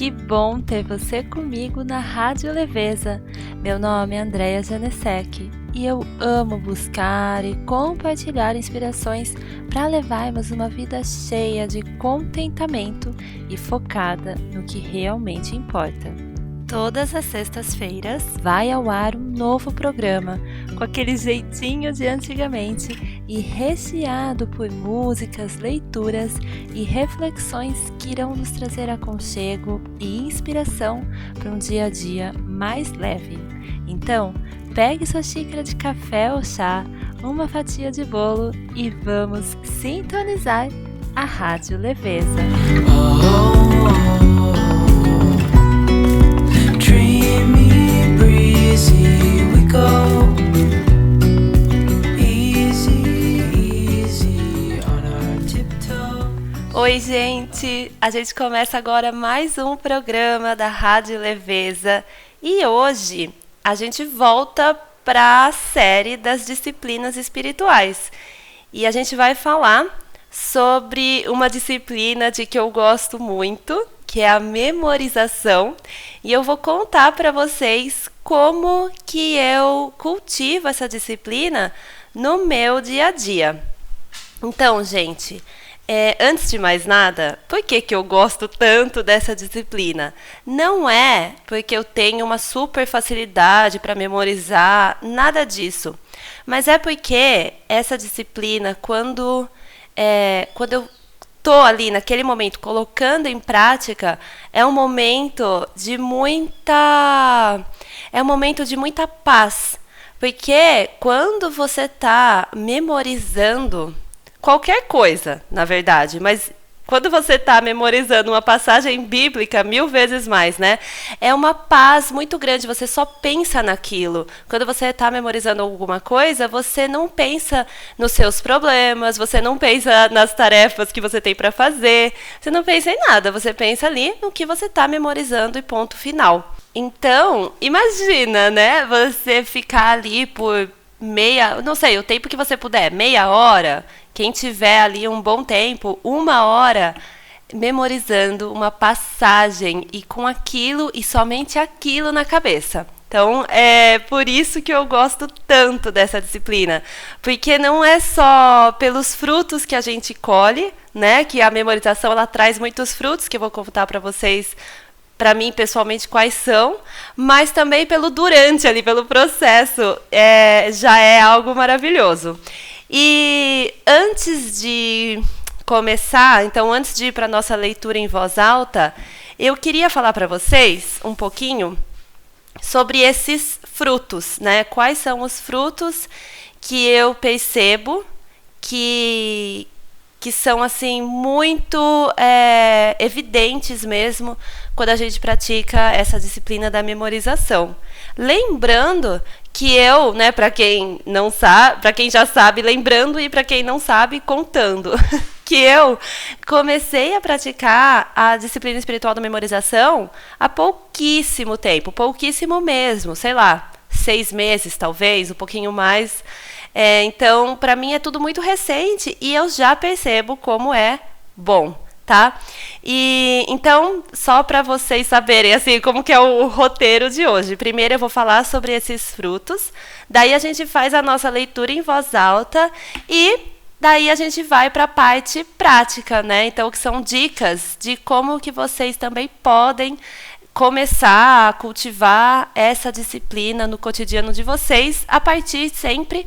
Que bom ter você comigo na Rádio Leveza. Meu nome é Andréia Janesek e eu amo buscar e compartilhar inspirações para levarmos uma vida cheia de contentamento e focada no que realmente importa. Todas as sextas-feiras vai ao ar um novo programa com aquele jeitinho de antigamente e recheado por músicas, leituras e reflexões que irão nos trazer aconchego e inspiração para um dia a dia mais leve. Então, pegue sua xícara de café ou chá, uma fatia de bolo e vamos sintonizar a Rádio Leveza. Dreamy, breezy, we go. Easy, easy on our tiptoe. Oi, gente! A gente começa agora mais um programa da Rádio Leveza e hoje a gente volta para a série das disciplinas espirituais e a gente vai falar sobre uma disciplina de que eu gosto muito, que é a memorização, e eu vou contar para vocês como que eu cultivo essa disciplina no meu dia a dia. Então, gente, antes de mais nada, por que eu gosto tanto dessa disciplina? Não é porque eu tenho uma super facilidade para memorizar, nada disso. Mas é porque essa disciplina, quando eu estou ali naquele momento colocando em prática, é um momento de muita paz. Porque quando você está memorizando qualquer coisa, na verdade, mas quando você está memorizando uma passagem bíblica 1000 vezes mais, né? É uma paz muito grande, você só pensa naquilo. Quando você está memorizando alguma coisa, você não pensa nos seus problemas, você não pensa nas tarefas que você tem para fazer, você não pensa em nada, você pensa ali no que você está memorizando e ponto final. Então, imagina, né? Você ficar ali por não sei, o tempo que você puder, meia hora, quem tiver ali um bom tempo, 1 hora, memorizando uma passagem e com aquilo e somente aquilo na cabeça. Então, é por isso que eu gosto tanto dessa disciplina, porque não é só pelos frutos que a gente colhe, né, que a memorização ela traz muitos frutos, que eu vou contar para vocês, para mim, pessoalmente, quais são, mas também pelo durante ali, pelo processo, já é algo maravilhoso. E antes de começar, então antes de ir para a nossa leitura em voz alta, eu queria falar para vocês um pouquinho sobre esses frutos, né? Quais são os frutos que eu percebo que são assim muito evidentes mesmo quando a gente pratica essa disciplina da memorização. Lembrando que eu, né, para quem não sabe, para quem já sabe, lembrando, e para quem não sabe, contando, que eu comecei a praticar a disciplina espiritual da memorização há pouquíssimo tempo, pouquíssimo mesmo, sei lá, 6 meses talvez, um pouquinho mais. Então, para mim é tudo muito recente e eu já percebo como é bom, tá? E então, só para vocês saberem assim como que é o roteiro de hoje. Primeiro eu vou falar sobre esses frutos, daí a gente faz a nossa leitura em voz alta e daí a gente vai para a parte prática, né? Então, que são dicas de como que vocês também podem começar a cultivar essa disciplina no cotidiano de vocês, a partir sempre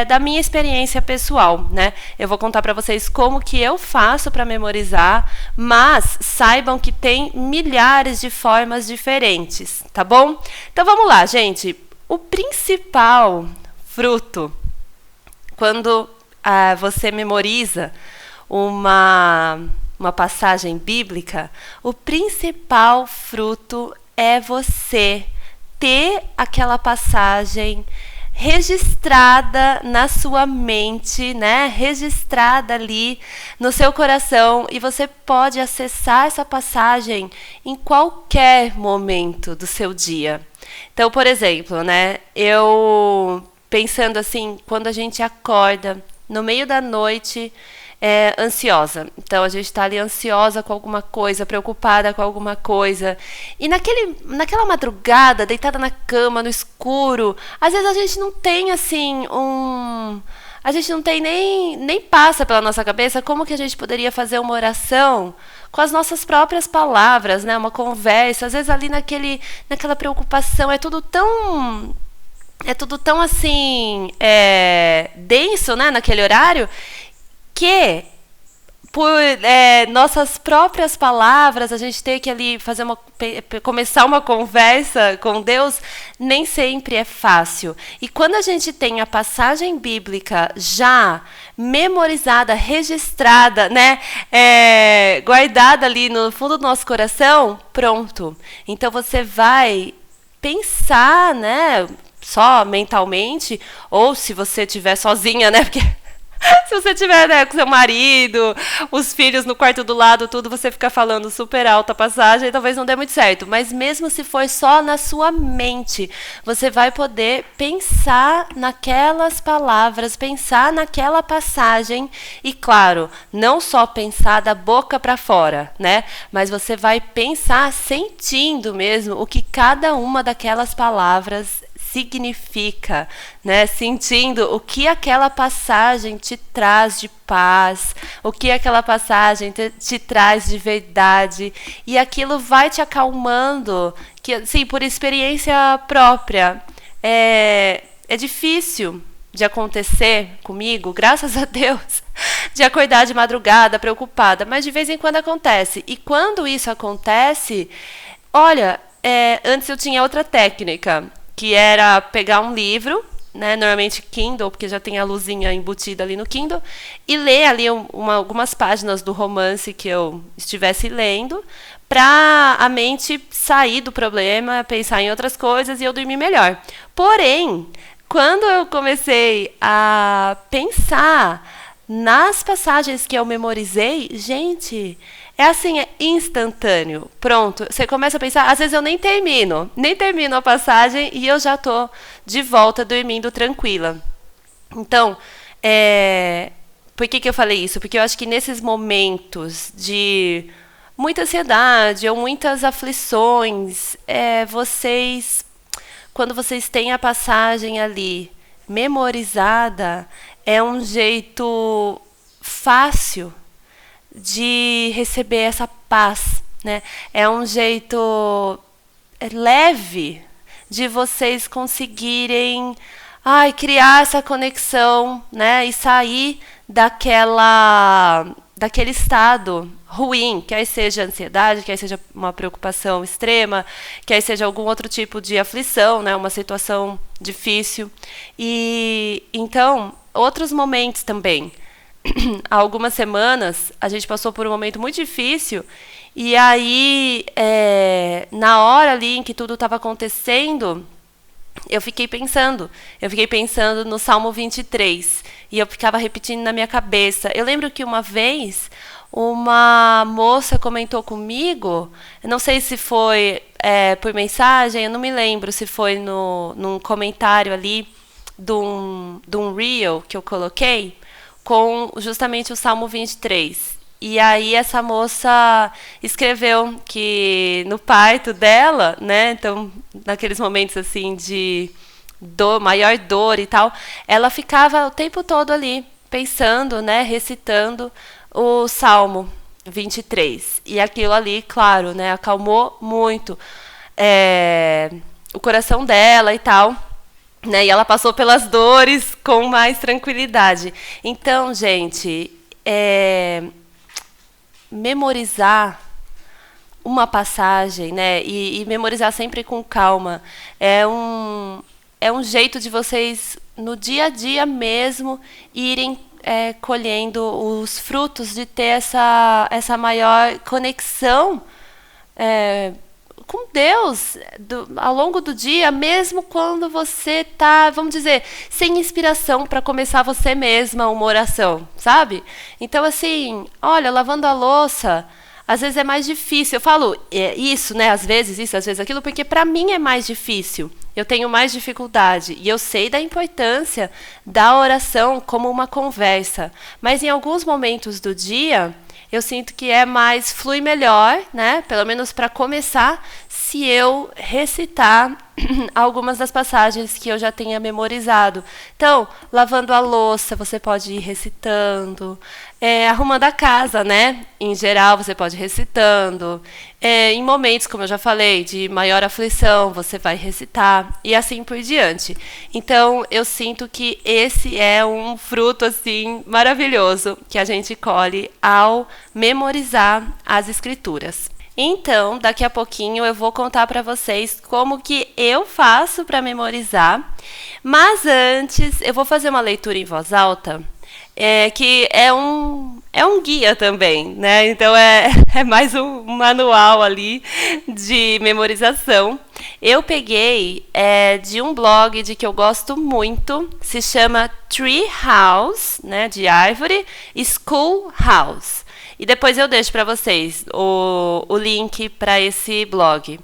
da minha experiência pessoal, né? Eu vou contar para vocês como que eu faço para memorizar, mas saibam que tem milhares de formas diferentes, tá bom? Então vamos lá, gente. O principal fruto, quando você memoriza uma passagem bíblica, o principal fruto é você ter aquela passagem registrada na sua mente, né? Registrada ali no seu coração, e você pode acessar essa passagem em qualquer momento do seu dia. Então, por exemplo, né? Eu pensando assim, quando a gente acorda no meio da noite, ansiosa. Então a gente está ali ansiosa com alguma coisa, preocupada com alguma coisa. E naquela madrugada, deitada na cama, no escuro, às vezes a gente não tem assim a gente não tem nem passa pela nossa cabeça como que a gente poderia fazer uma oração com as nossas próprias palavras, né? Uma conversa, às vezes ali naquela preocupação, é tudo tão assim, denso, né, naquele horário, que por nossas próprias palavras, a gente ter que ali começar uma conversa com Deus, nem sempre é fácil. E quando a gente tem a passagem bíblica já memorizada, registrada, né, guardada ali no fundo do nosso coração, pronto. Então você vai pensar, né, só mentalmente, ou se você estiver sozinha, né, porque se você tiver, né, com seu marido, os filhos no quarto do lado, tudo, você fica falando super alta a passagem, talvez não dê muito certo. Mas mesmo se for só na sua mente, você vai poder pensar naquelas palavras, pensar naquela passagem e, claro, não só pensar da boca para fora, né? Mas você vai pensar sentindo mesmo o que cada uma daquelas palavras significa, né? Sentindo o que aquela passagem te traz de paz, o que aquela passagem te traz de verdade, e aquilo vai te acalmando, que, assim, por experiência própria, é difícil de acontecer comigo, graças a Deus, de acordar de madrugada preocupada, mas de vez em quando acontece. E quando isso acontece, olha, antes eu tinha outra técnica, que era pegar um livro, né, normalmente Kindle, porque já tem a luzinha embutida ali no Kindle, e ler ali algumas páginas do romance que eu estivesse lendo, para a mente sair do problema, pensar em outras coisas e eu dormir melhor. Porém, quando eu comecei a pensar nas passagens que eu memorizei, gente, assim, é instantâneo. Pronto, você começa a pensar, às vezes eu nem termino a passagem e eu já estou de volta dormindo tranquila. Então, por que eu falei isso? Porque eu acho que nesses momentos de muita ansiedade ou muitas aflições, quando vocês têm a passagem ali memorizada, é um jeito fácil de receber essa paz, né? É um jeito leve de vocês conseguirem criar essa conexão, né? E sair daquele estado ruim, quer seja ansiedade, quer seja uma preocupação extrema, quer seja algum outro tipo de aflição, né? Uma situação difícil. E então, outros momentos também. Há algumas semanas, a gente passou por um momento muito difícil, e aí, na hora ali em que tudo estava acontecendo, eu fiquei pensando no Salmo 23, e eu ficava repetindo na minha cabeça. Eu lembro que uma vez, uma moça comentou comigo, não sei se foi por mensagem, eu não me lembro se foi num comentário ali de um reel que eu coloquei, com justamente o Salmo 23. E aí essa moça escreveu que no parto dela, né, então naqueles momentos assim de maior dor e tal, ela ficava o tempo todo ali pensando, né, recitando o Salmo 23. E aquilo ali, claro, né, acalmou muito o coração dela e tal. Né, e ela passou pelas dores com mais tranquilidade. Então, gente, memorizar uma passagem, né, e memorizar sempre com calma, é um jeito de vocês, no dia a dia mesmo, irem colhendo os frutos de ter essa maior conexão com Deus ao longo do dia, mesmo quando você está, vamos dizer, sem inspiração para começar você mesma uma oração, sabe? Então, assim, olha, lavando a louça, às vezes é mais difícil. Eu falo isso, né? Às vezes isso, às vezes aquilo, porque para mim é mais difícil. eu tenho mais dificuldade. E eu sei da importância da oração como uma conversa. Mas em alguns momentos do dia, eu sinto que flui melhor, né? Pelo menos para começar, se eu recitar algumas das passagens que eu já tenha memorizado. Então, lavando a louça, você pode ir recitando. Arrumando a casa, né? Em geral, você pode ir recitando. Em momentos, como eu já falei, de maior aflição, você vai recitar. E assim por diante. Então, eu sinto que esse é um fruto, assim, maravilhoso que a gente colhe ao memorizar as escrituras. Então, daqui a pouquinho eu vou contar para vocês como que eu faço para memorizar. Mas antes, eu vou fazer uma leitura em voz alta, que é um guia também, né? Então, é mais um manual ali de memorização. Eu peguei de um blog de que eu gosto muito, se chama Tree House, né, de árvore, School House. E depois eu deixo para vocês o link para esse blog.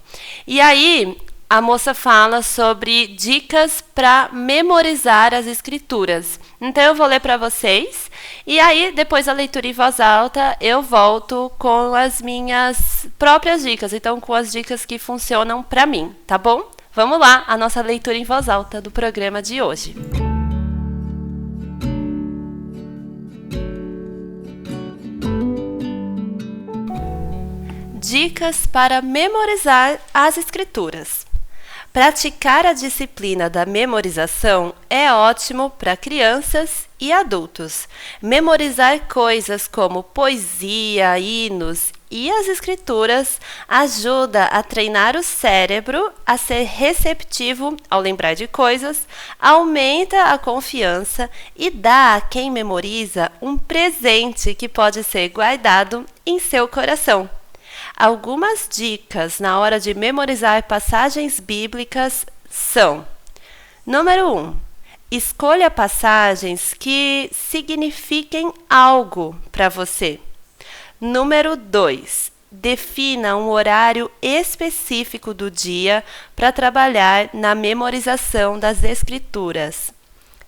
E aí, a moça fala sobre dicas para memorizar as escrituras. Então, eu vou ler para vocês. E aí, depois da leitura em voz alta, eu volto com as minhas próprias dicas. Então, com as dicas que funcionam para mim, tá bom? Vamos lá, a nossa leitura em voz alta do programa de hoje. Dicas para memorizar as escrituras. Praticar a disciplina da memorização é ótimo para crianças e adultos. Memorizar coisas como poesia, hinos e as escrituras ajuda a treinar o cérebro a ser receptivo ao lembrar de coisas, aumenta a confiança e dá a quem memoriza um presente que pode ser guardado em seu coração. Algumas dicas na hora de memorizar passagens bíblicas são: número 1. Escolha passagens que signifiquem algo para você. Número 2. Defina um horário específico do dia para trabalhar na memorização das escrituras.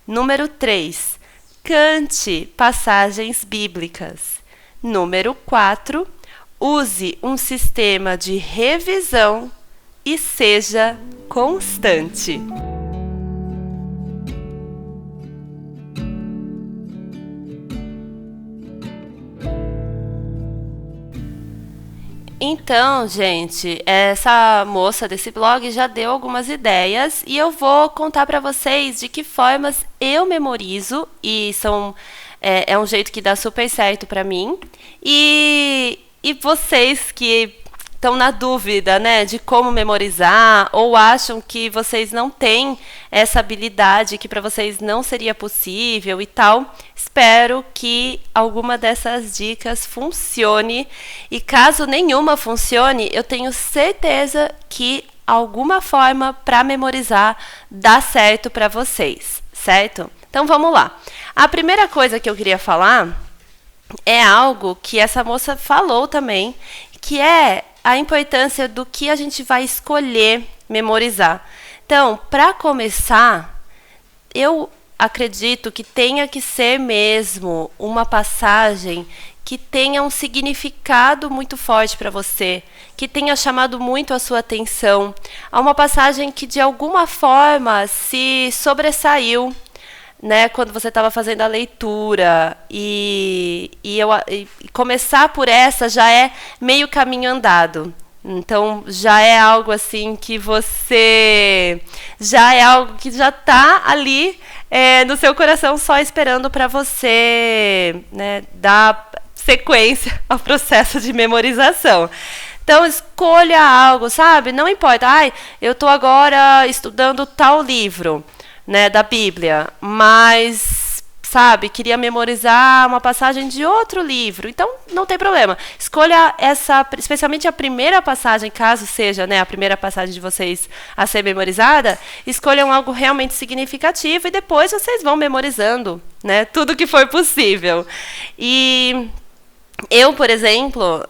Número 3. Cante passagens bíblicas. Número 4. Use um sistema de revisão e seja constante. Então, gente, essa moça desse blog já deu algumas ideias e eu vou contar para vocês de que formas eu memorizo e é um jeito que dá super certo para mim. E vocês que estão na dúvida, né, de como memorizar ou acham que vocês não têm essa habilidade, que para vocês não seria possível e tal, espero que alguma dessas dicas funcione. E caso nenhuma funcione, eu tenho certeza que alguma forma para memorizar dá certo para vocês, certo? Então vamos lá. A primeira coisa que eu queria falar é algo que essa moça falou também, que é a importância do que a gente vai escolher memorizar. Então, para começar, eu acredito que tenha que ser mesmo uma passagem que tenha um significado muito forte para você, que tenha chamado muito a sua atenção, a uma passagem que de alguma forma se sobressaiu, né, quando você estava fazendo a leitura, e começar por essa já é meio caminho andado. Então, já é algo assim que já é algo que já está ali no seu coração só esperando para você, né, dar sequência ao processo de memorização. Então, escolha algo, sabe? Não importa, eu estou agora estudando tal livro, né, da Bíblia, mas, sabe, queria memorizar uma passagem de outro livro, então não tem problema. Escolha essa, especialmente a primeira passagem, caso seja, né, a primeira passagem de vocês a ser memorizada, escolham algo realmente significativo e depois vocês vão memorizando, né, tudo que for possível. E eu, por exemplo,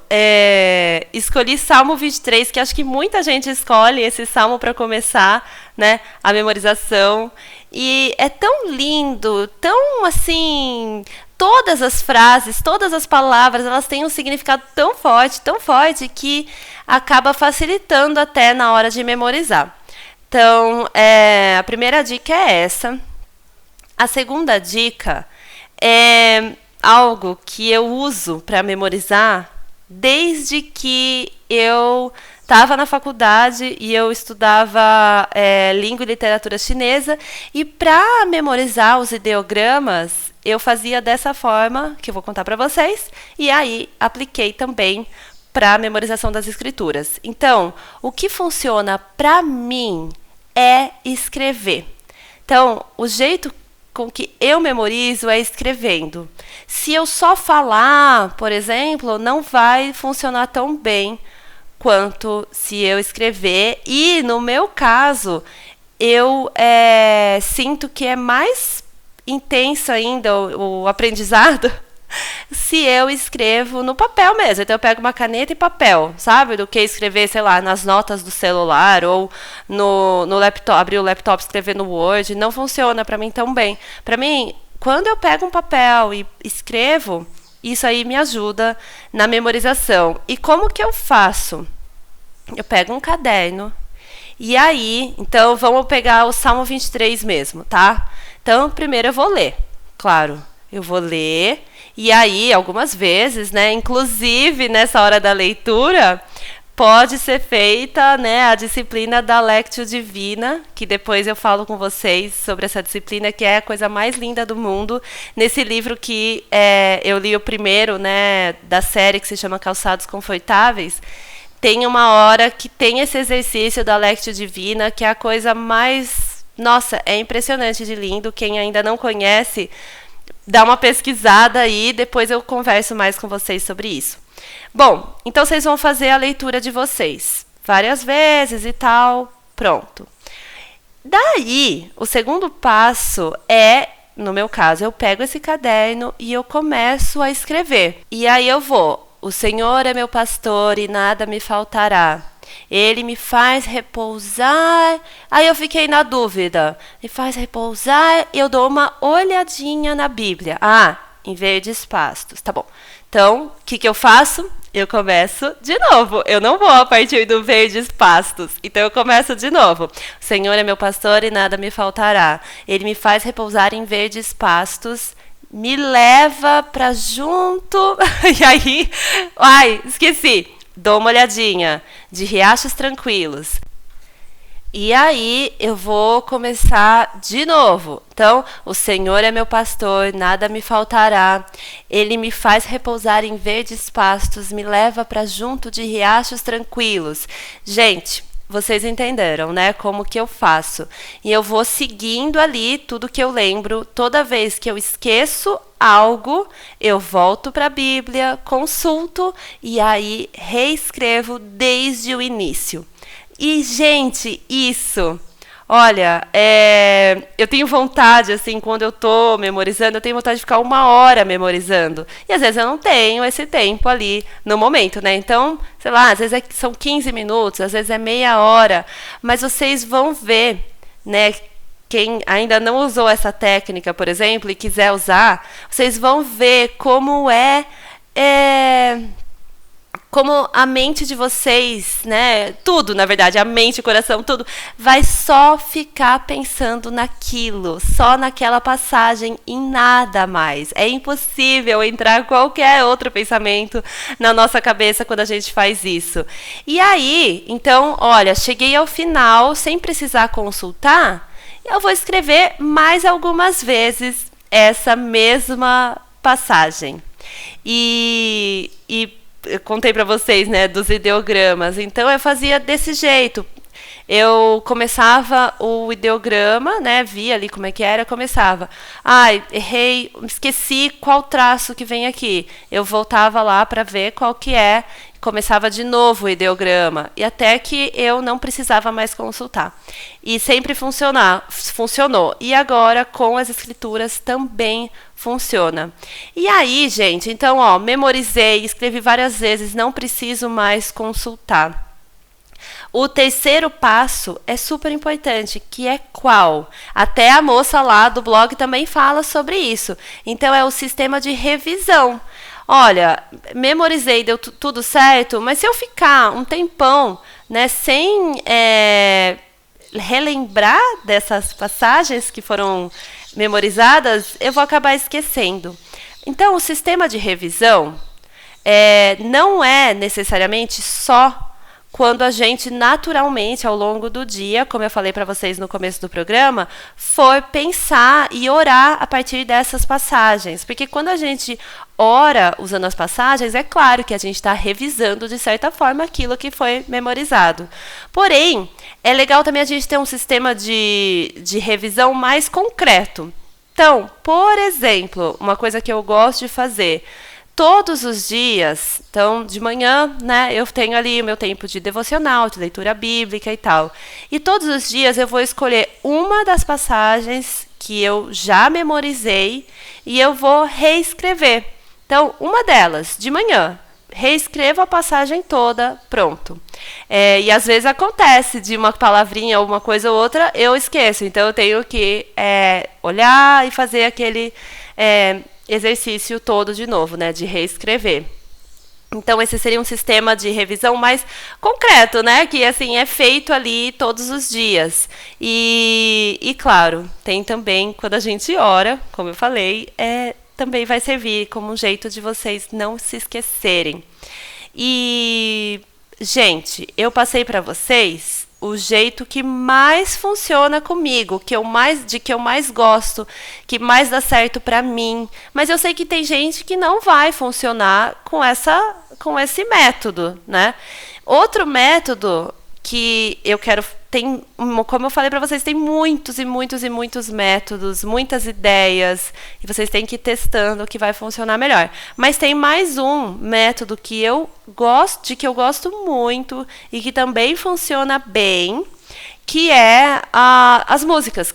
escolhi Salmo 23, que acho que muita gente escolhe esse salmo para começar, né, a memorização. E é tão lindo, tão assim, todas as frases, todas as palavras, elas têm um significado tão forte que acaba facilitando até na hora de memorizar. Então, a primeira dica é essa. A segunda dica é algo que eu uso para memorizar desde que eu estava na faculdade e eu estudava língua e literatura chinesa, e para memorizar os ideogramas eu fazia dessa forma, que eu vou contar para vocês, e aí apliquei também para a memorização das escrituras. Então, o que funciona para mim é escrever. Então, o jeito com que eu memorizo é escrevendo. Se eu só falar, por exemplo, não vai funcionar tão bem quanto se eu escrever. E, no meu caso, eu sinto que é mais intenso ainda o aprendizado se eu escrevo no papel mesmo. Então eu pego uma caneta e papel, sabe? Do que escrever, sei lá, nas notas do celular ou no laptop, abrir o laptop e escrever no Word. Não funciona para mim tão bem. Para mim, quando eu pego um papel e escrevo, isso aí me ajuda na memorização. E como que eu faço? Eu pego um caderno e aí, então vamos pegar o Salmo 23 mesmo, tá? Então, primeiro eu vou ler, claro. Eu vou ler, e aí, algumas vezes, né, inclusive nessa hora da leitura, pode ser feita, né, a disciplina da Lectio Divina, que depois eu falo com vocês sobre essa disciplina, que é a coisa mais linda do mundo. Nesse livro que eu li o primeiro, né, da série, que se chama Calçados Confortáveis, tem uma hora que tem esse exercício da Lectio Divina, que é a coisa mais... Nossa, é impressionante de lindo. Quem ainda não conhece, dá uma pesquisada aí, depois eu converso mais com vocês sobre isso. Bom, então vocês vão fazer a leitura de vocês várias vezes e tal, pronto. Daí, o segundo passo é, no meu caso, eu pego esse caderno e eu começo a escrever. E aí eu vou, o Senhor é meu pastor e nada me faltará. Ele me faz repousar. Aí eu fiquei na dúvida. Me faz repousar. Eu dou uma olhadinha na Bíblia. Ah, em verdes pastos. Tá bom. Então, o que eu faço? Eu começo de novo. Eu não vou a partir do verdes pastos. Então, eu começo de novo. O Senhor é meu pastor e nada me faltará. Ele me faz repousar em verdes pastos. Me leva pra junto. E aí... Ai, esqueci. Dou uma olhadinha, de riachos tranquilos. E aí eu vou começar de novo. Então, o Senhor é meu pastor, nada me faltará. Ele me faz repousar em verdes pastos, me leva para junto de riachos tranquilos. Gente, vocês entenderam, né? Como que eu faço. E eu vou seguindo ali tudo que eu lembro. Toda vez que eu esqueço algo, eu volto para a Bíblia, consulto e aí reescrevo desde o início. E, gente, isso... Olha, eu tenho vontade, assim, quando eu estou memorizando, eu tenho vontade de ficar 1 hora memorizando. E às vezes eu não tenho esse tempo ali no momento, né? Então, sei lá, às vezes são 15 minutos, às vezes é meia hora. Mas vocês vão ver, né? Quem ainda não usou essa técnica, por exemplo, e quiser usar, vocês vão ver como como a mente de vocês, né, tudo, na verdade, a mente, o coração, tudo, vai só ficar pensando naquilo, só naquela passagem, em nada mais. É impossível entrar qualquer outro pensamento na nossa cabeça quando a gente faz isso. E aí, então, olha, cheguei ao final, sem precisar consultar, eu vou escrever mais algumas vezes essa mesma passagem. E eu contei para vocês, né, dos ideogramas. Então eu fazia desse jeito. Eu começava o ideograma, né, via ali como é que era, começava. Ai, errei, esqueci qual traço que vem aqui. Eu voltava lá para ver qual que é, começava de novo o ideograma, e até que eu não precisava mais consultar. E sempre funcionou. E agora com as escrituras também funciona. E aí, gente, então, ó, memorizei, escrevi várias vezes, não preciso mais consultar. O terceiro passo é super importante, que é qual? Até a moça lá do blog também fala sobre isso. Então, é o sistema de revisão. Olha, memorizei, deu tudo certo, mas se eu ficar um tempão, né, sem relembrar dessas passagens que foram memorizadas, eu vou acabar esquecendo. Então, o sistema de revisão não é necessariamente só quando a gente naturalmente, ao longo do dia, como eu falei para vocês no começo do programa, for pensar e orar a partir dessas passagens. Porque quando a gente ora usando as passagens, é claro que a gente está revisando, de certa forma, aquilo que foi memorizado. Porém, é legal também a gente ter um sistema de revisão mais concreto. Então, por exemplo, uma coisa que eu gosto de fazer todos os dias, então de manhã, né, eu tenho ali o meu tempo de devocional, de leitura bíblica e tal. E todos os dias eu vou escolher uma das passagens que eu já memorizei e eu vou reescrever. Então, uma delas, de manhã, reescrevo a passagem toda, pronto. E às vezes acontece de uma palavrinha ou uma coisa ou outra, eu esqueço. Então, eu tenho que olhar e fazer aquele exercício todo de novo, né, de reescrever. Então, esse seria um sistema de revisão mais concreto, né, que assim é feito ali todos os dias. E claro, tem também quando a gente ora, como eu falei, também vai servir como um jeito de vocês não se esquecerem. E, gente, eu passei para vocês o jeito que mais funciona comigo, que eu mais gosto, que mais dá certo para mim. Mas eu sei que tem gente que não vai funcionar com esse método, né? Outro método que eu quero como eu falei para vocês, tem muitos e muitos e muitos métodos, muitas ideias, e vocês têm que ir testando o que vai funcionar melhor. Mas tem mais um método que eu gosto muito e que também funciona bem, que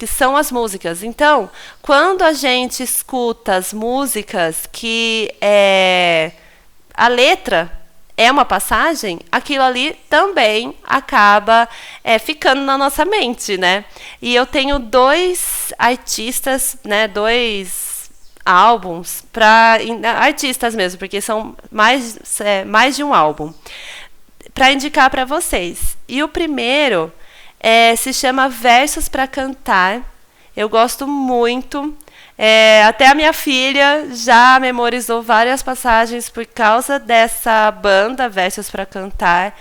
são as músicas. Então, quando a gente escuta as músicas que a letra é uma passagem, aquilo ali também acaba ficando na nossa mente, né? E eu tenho 2 artistas, né, 2 álbuns para artistas mesmo, porque são mais de um álbum, para indicar para vocês. E o primeiro se chama Versos para Cantar. Eu gosto muito. Até a minha filha já memorizou várias passagens por causa dessa banda, Versos para Cantar.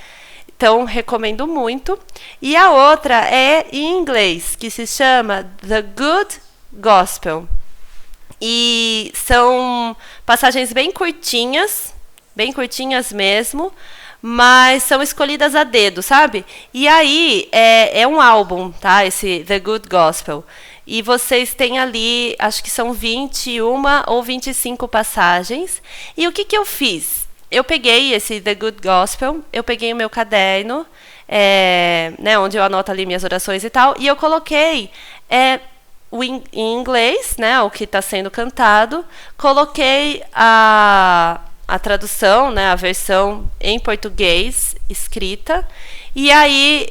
Então, recomendo muito. E a outra é em inglês, que se chama The Good Gospel. E são passagens bem curtinhas mesmo, mas são escolhidas a dedo, sabe? E aí, é um álbum, tá? Esse The Good Gospel. E vocês têm ali, acho que são 21 ou 25 passagens. E o que eu fiz? Eu peguei esse The Good Gospel, eu peguei o meu caderno, né, onde eu anoto ali minhas orações e tal, e eu coloquei em inglês, né, o que está sendo cantado, coloquei a tradução, né, a versão em português escrita. E aí,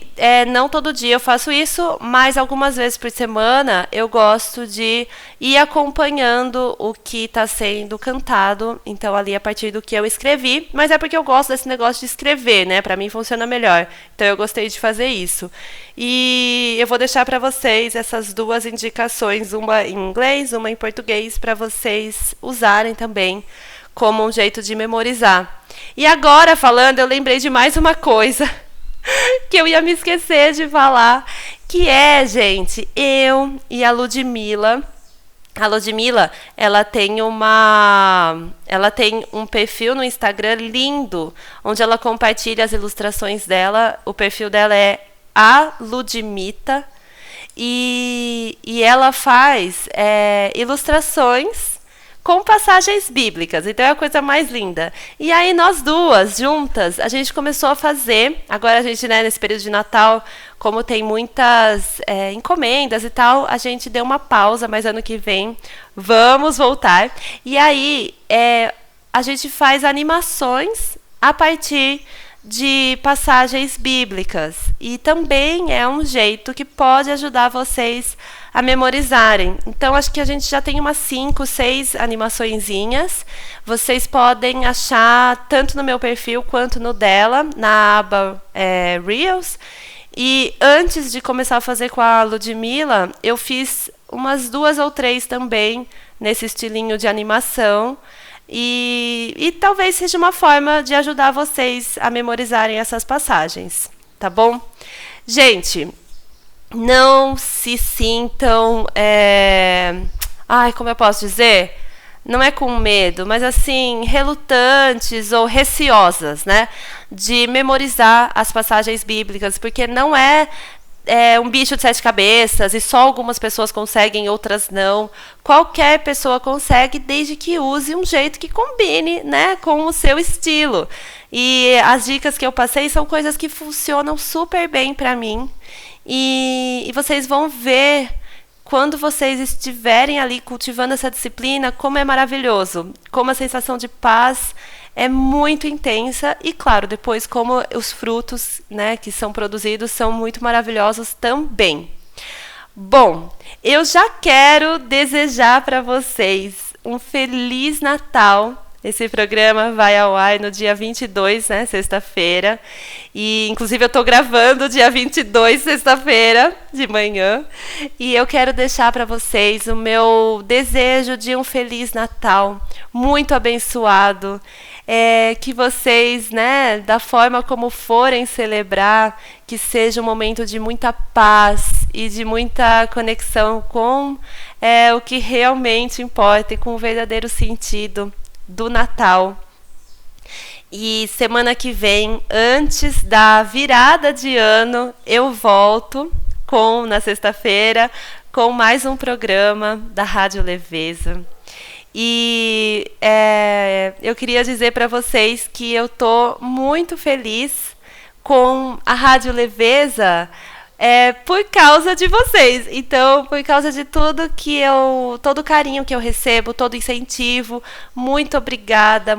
não todo dia eu faço isso, mas algumas vezes por semana eu gosto de ir acompanhando o que está sendo cantado. Então, ali a partir do que eu escrevi, mas é porque eu gosto desse negócio de escrever, né? Para mim funciona melhor. Então, eu gostei de fazer isso. E eu vou deixar para vocês essas 2 indicações, uma em inglês, uma em português, para vocês usarem também como um jeito de memorizar. E agora, falando, eu lembrei de mais uma coisa que eu ia me esquecer de falar, que gente, eu e a Ludmilla. A Ludmilla, ela tem um perfil no Instagram lindo, onde ela compartilha as ilustrações dela. O perfil dela é a Ludmita, e ela faz ilustrações com passagens bíblicas. Então é a coisa mais linda. E aí nós duas, juntas, a gente começou a fazer. Agora a gente, né, nesse período de Natal, como tem muitas encomendas e tal, a gente deu uma pausa, mas ano que vem vamos voltar. E aí a gente faz animações a partir de passagens bíblicas. E também é um jeito que pode ajudar vocês a memorizarem. Então, acho que a gente já tem umas 5, 6 animaçõezinhas. Vocês podem achar tanto no meu perfil quanto no dela, na aba Reels. E antes de começar a fazer com a Ludmilla, eu fiz umas 2 ou 3 também nesse estilinho de animação. E talvez seja uma forma de ajudar vocês a memorizarem essas passagens, tá bom? Gente, não se sintam... como eu posso dizer? Não é com medo, mas assim, relutantes ou receosas, né? De memorizar as passagens bíblicas, porque não é um bicho de 7 cabeças e só algumas pessoas conseguem, outras não. Qualquer pessoa consegue, desde que use um jeito que combine, né, com o seu estilo. E as dicas que eu passei são coisas que funcionam super bem para mim. E vocês vão ver, quando vocês estiverem ali cultivando essa disciplina, como é maravilhoso, como a sensação de paz é muito intensa e, claro, depois como os frutos, né, que são produzidos são muito maravilhosos também. Bom, eu já quero desejar para vocês um Feliz Natal. Esse programa vai ao ar no dia 22, né, sexta-feira. E, inclusive, eu estou gravando dia 22, sexta-feira, de manhã. E eu quero deixar para vocês o meu desejo de um Feliz Natal, muito abençoado. Que vocês, né, da forma como forem celebrar, que seja um momento de muita paz e de muita conexão com o que realmente importa e com o verdadeiro sentido do Natal. E semana que vem, antes da virada de ano, eu volto na sexta-feira com mais um programa da Rádio Leveza. E eu queria dizer para vocês que eu estou muito feliz com a Rádio Leveza por causa de vocês. Então, por causa de tudo todo o carinho que eu recebo, todo o incentivo, muito obrigada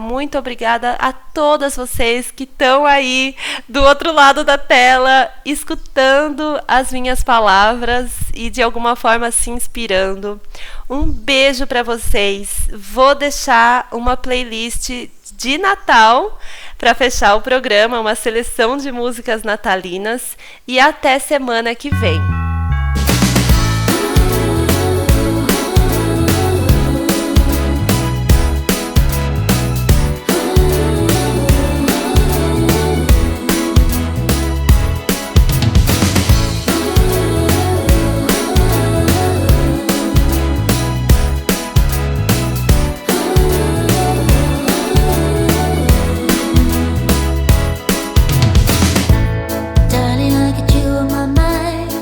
a todas vocês que estão aí do outro lado da tela, escutando as minhas palavras e de alguma forma se inspirando. Um beijo para vocês. Vou deixar uma playlist de Natal para fechar o programa, uma seleção de músicas natalinas, e até semana que vem. Darling, I got you on my mind.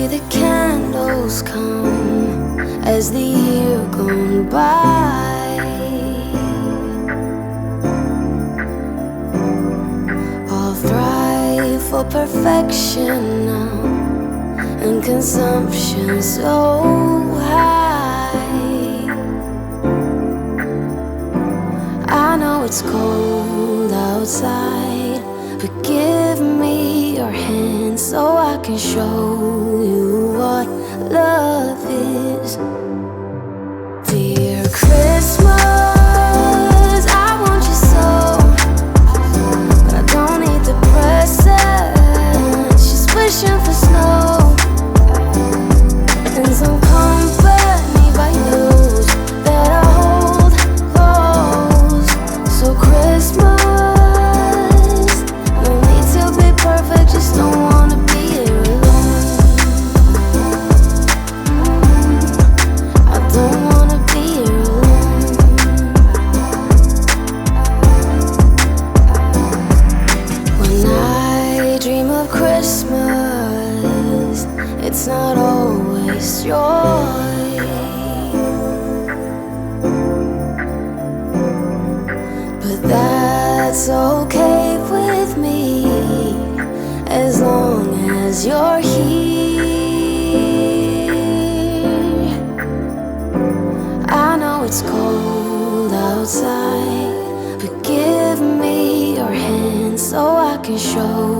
see the candles come as the year gone by. I'll thrive for perfection now, and consumption so high. I know it's cold outside, but give me your hand so I can show you what love is. Dear Christmas, I want you so, but I don't need the present. She's wishing for snow and some company by those that I hold close. So Christmas, no need to be perfect, just don't wanna be here alone. I don't wanna be here alone. When I dream of Christmas, it's not always joy, but that's okay with me as long as you're here. I know it's cold outside, but give me your hand so I can show